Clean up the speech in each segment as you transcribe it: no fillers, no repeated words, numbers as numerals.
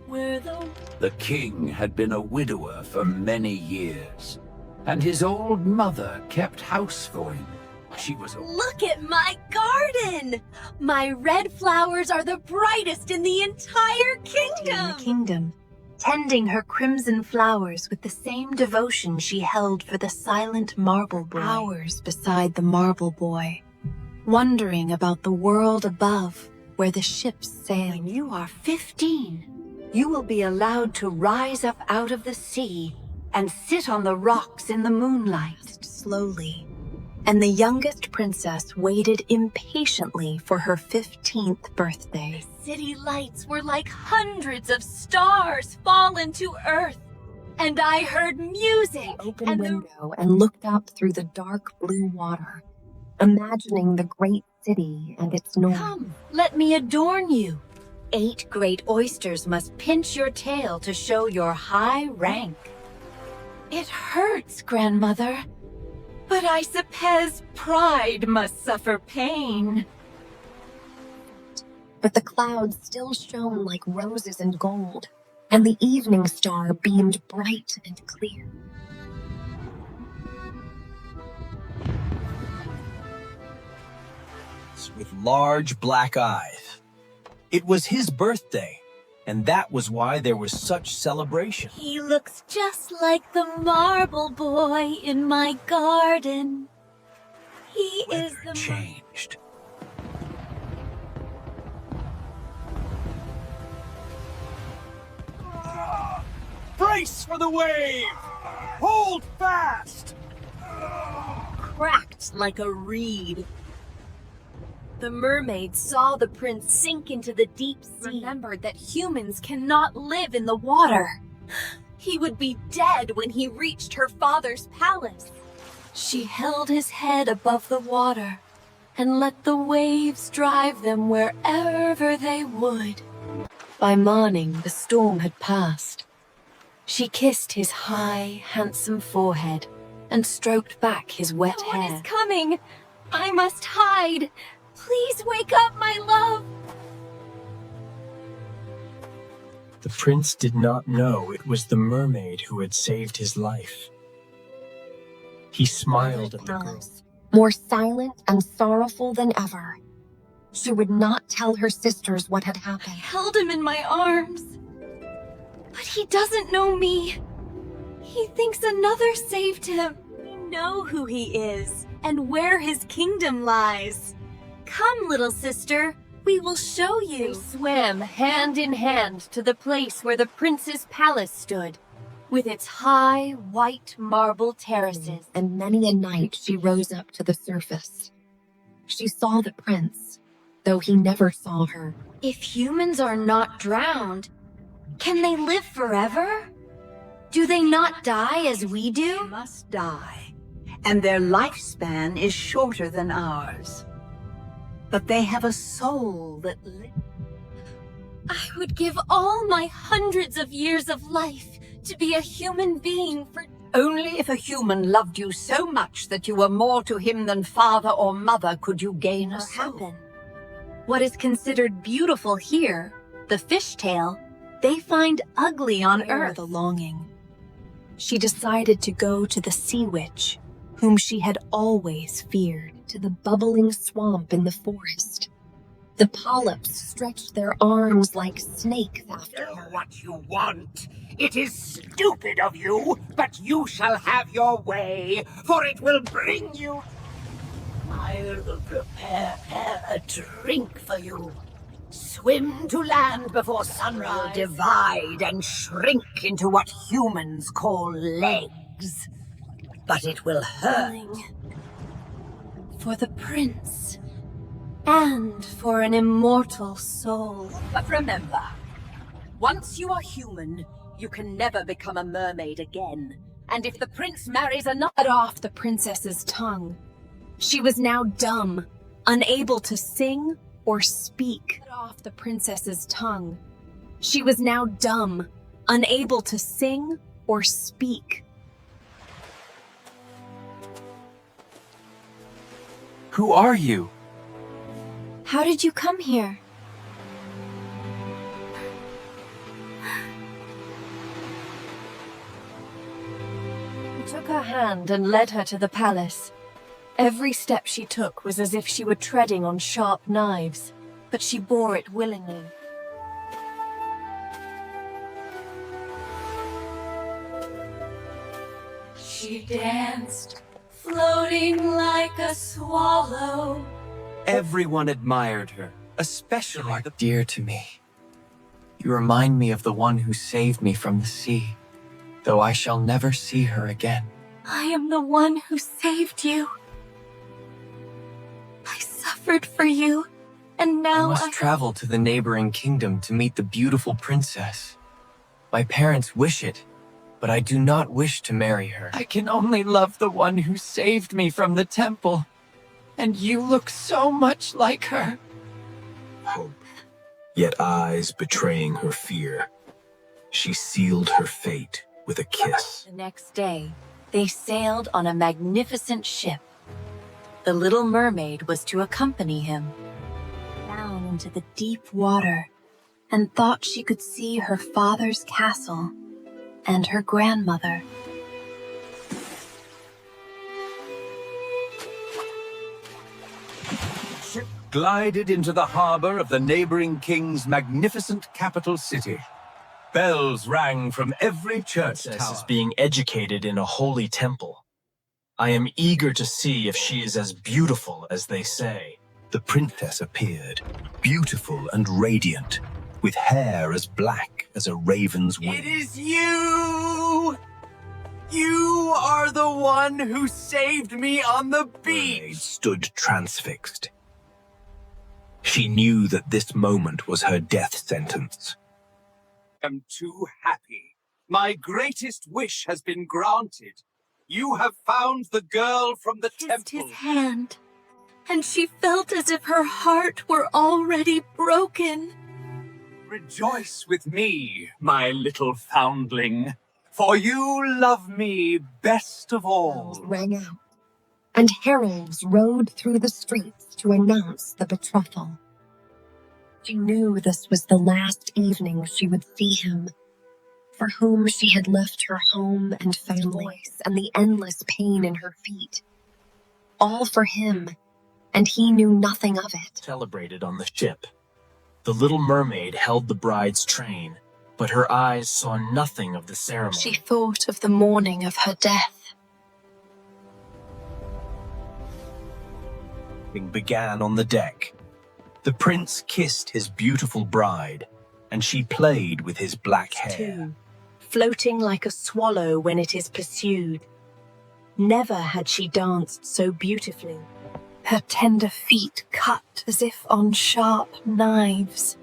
The king had been a widower for many years, and his old mother kept house for him. She was a... Look at my garden! My red flowers are the brightest in the entire kingdom! Tending her crimson flowers with the same devotion she held for the silent marble boy. Hours beside the marble boy, wondering about the world above where the ships sail. When you are 15, you will be allowed to rise up out of the sea and sit on the rocks in the moonlight. Slowly, and the youngest princess waited impatiently for her 15th birthday. The city lights were like hundreds of stars fallen to earth, and I heard music. Open window and looked out through the dark blue water, imagining the great city and its noise. Come, let me adorn you. 8 great oysters must pinch your tail to show your high rank. It hurts, grandmother, but I suppose pride must suffer pain. But the clouds still shone like roses and gold, and the evening star beamed bright and clear. With large black eyes. It was his birthday, and that was why there was such celebration. He looks just like the marble boy in my garden. He is the... changed. Brace for the wave! Hold fast! Cracked like a reed. The mermaid saw the prince sink into the deep sea. Remembered that humans cannot live in the water. He would be dead when he reached her father's palace. She held his head above the water and let the waves drive them wherever they would. By morning, the storm had passed. She kissed his high, handsome forehead and stroked back his wet hair. What is coming? I must hide. Please wake up, my love! The prince did not know it was the mermaid who had saved his life. He smiled at the girl. More silent and sorrowful than ever. She would not tell her sisters what had happened. I held him in my arms. But he doesn't know me. He thinks another saved him. We know who he is and where his kingdom lies. Come, little sister, we will show you. They swam hand in hand to the place where the prince's palace stood, with its high, white marble terraces. And many a night she rose up to the surface. She saw the prince, though he never saw her. If humans are not drowned, can they live forever? Do they not die as we do? They must die, and their lifespan is shorter than ours. But they have a soul that lives. I would give all my hundreds of years of life to be a human being for... Only if a human loved you so much that you were more to him than father or mother could you gain a soul. What is considered beautiful here, the fishtail, they find ugly on Earth. The longing. She decided to go to the sea witch, whom she had always feared. To the bubbling swamp in the forest. The polyps stretched their arms like snakes after her. What you want. It is stupid of you, but you shall have your way, for it will bring you... I'll prepare a drink for you. Swim to land before sunrise. Will divide and shrink into what humans call legs. But it will hurt. For the prince, and for an immortal soul. But remember, once you are human, you can never become a mermaid again. And if the prince marries another... Cut off the princess's tongue. She was now dumb, unable to sing or speak. Cut off the princess's tongue. She was now dumb, unable to sing or speak. Who are you? How did you come here? took her hand and led her to the palace. Every step she took was as if she were treading on sharp knives, but she bore it willingly. She danced, floating like a swallow. Everyone admired her, especially the dear to me. You remind me of the one who saved me from the sea, though I shall never see her again. I am the one who saved you. I suffered for you, and now I must travel to the neighboring kingdom to meet the beautiful princess. My parents wish it, but I do not wish to marry her. I can only love the one who saved me from the temple, and you look so much like her. Hope, yet eyes betraying her fear. She sealed her fate with a kiss. The next day, they sailed on a magnificent ship. The Little Mermaid was to accompany him down into the deep water, and thought she could see her father's castle and her grandmother. Ship glided into the harbor of the neighboring king's magnificent capital city. Bells rang from every church Princess tower. is being educated in a holy temple. I am eager to see if she is as beautiful as they say. The princess appeared, beautiful and radiant, with hair as black as a raven's wing. It is you! You are the one who saved me on the Mermaid beach! stood transfixed. She knew that this moment was her death sentence. I am too happy. My greatest wish has been granted. You have found the girl from the Kissed temple. his hand, and she felt as if her heart were already broken. Rejoice with me, my little foundling, for you love me best of all. Rang out, and heralds rode through the streets to announce the betrothal. She knew this was the last evening she would see him, for whom she had left her home and family and the endless pain in her feet. All for him, and he knew nothing of it. Celebrated on the ship. The Little Mermaid held the bride's train, but her eyes saw nothing of the ceremony. She thought of the morning of her death. Began on the deck. The prince kissed his beautiful bride, and she played with his black hair. Too, floating like a swallow when it is pursued. Never had she danced so beautifully. Her tender feet cut as if on sharp knives.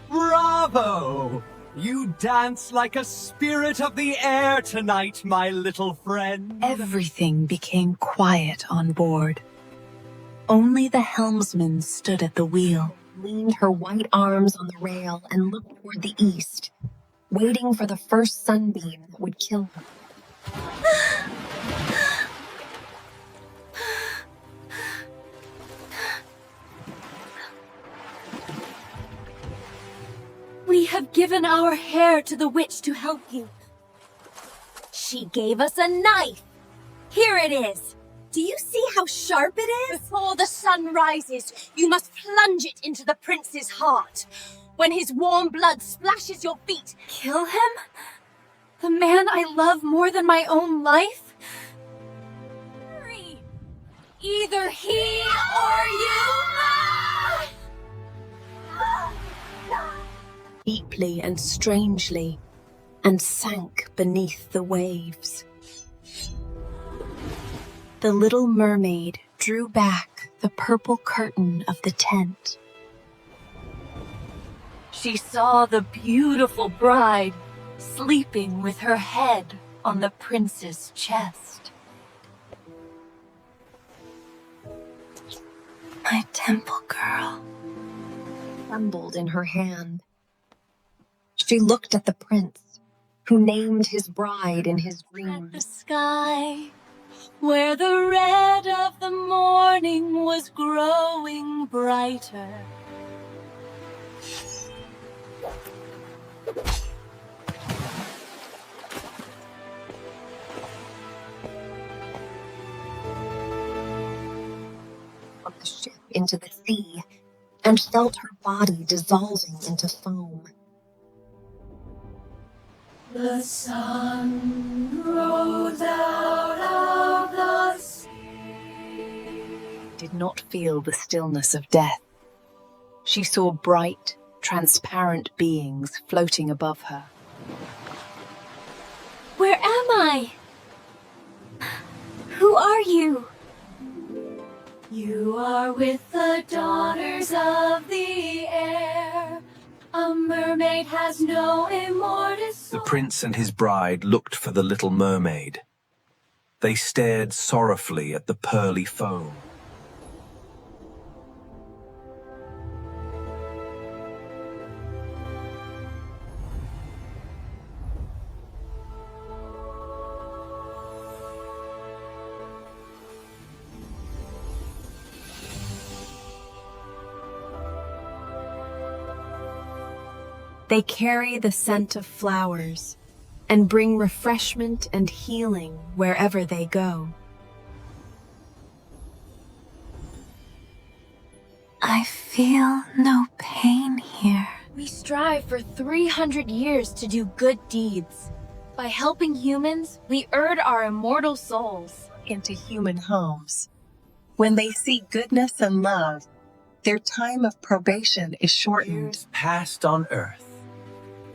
Bravo! You dance like a spirit of the air tonight, my little friend. Everything became quiet on board. Only the helmsman stood at the wheel. Leaned her white arms on the rail and looked toward the east, waiting for the first sunbeam that would kill her. We have given our hair to the witch to help you. She gave us a knife. Here it is. Do you see how sharp it is? Before the sun rises, you must plunge it into the prince's heart. When his warm blood splashes your feet, kill him? The man I love more than my own life? Hurry! Either he or you! Deeply and strangely, and sank beneath the waves. The Little Mermaid drew back the purple curtain of the tent. She saw the beautiful bride sleeping with her head on the prince's chest. My temple girl Trembled in her hand. She looked at the prince, who named his bride in his at the dreams. sky, where the red of the morning was growing brighter. into the sea and felt her body dissolving into foam. The sun rose out of the sea. Did not feel the stillness of death. She saw bright, transparent beings floating above her. Where am I? Who are you? You are with the daughters of the air. A mermaid has no immortal soul. The prince and his bride looked for the Little Mermaid. They stared sorrowfully at the pearly foam. They carry the scent of flowers and bring refreshment and healing wherever they go. I feel no pain here. We strive for 300 years to do good deeds. By helping humans, we earn our immortal souls. Into human homes. When they see goodness and love, their time of probation is shortened. Years passed on Earth.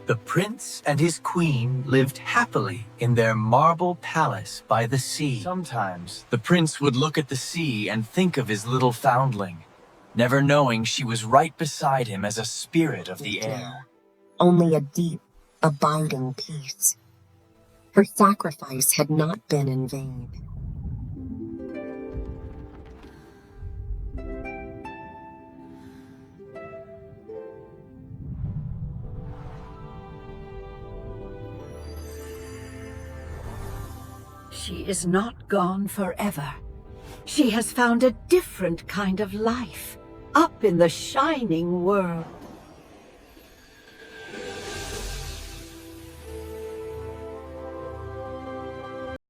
The prince and his queen lived happily in their marble palace by the sea. Sometimes the prince would look at the sea and think of his little foundling, never knowing she was right beside him as a spirit of the air. Only a deep, abiding peace. Her sacrifice had not been in vain. She is not gone forever. She has found a different kind of life up in the shining world.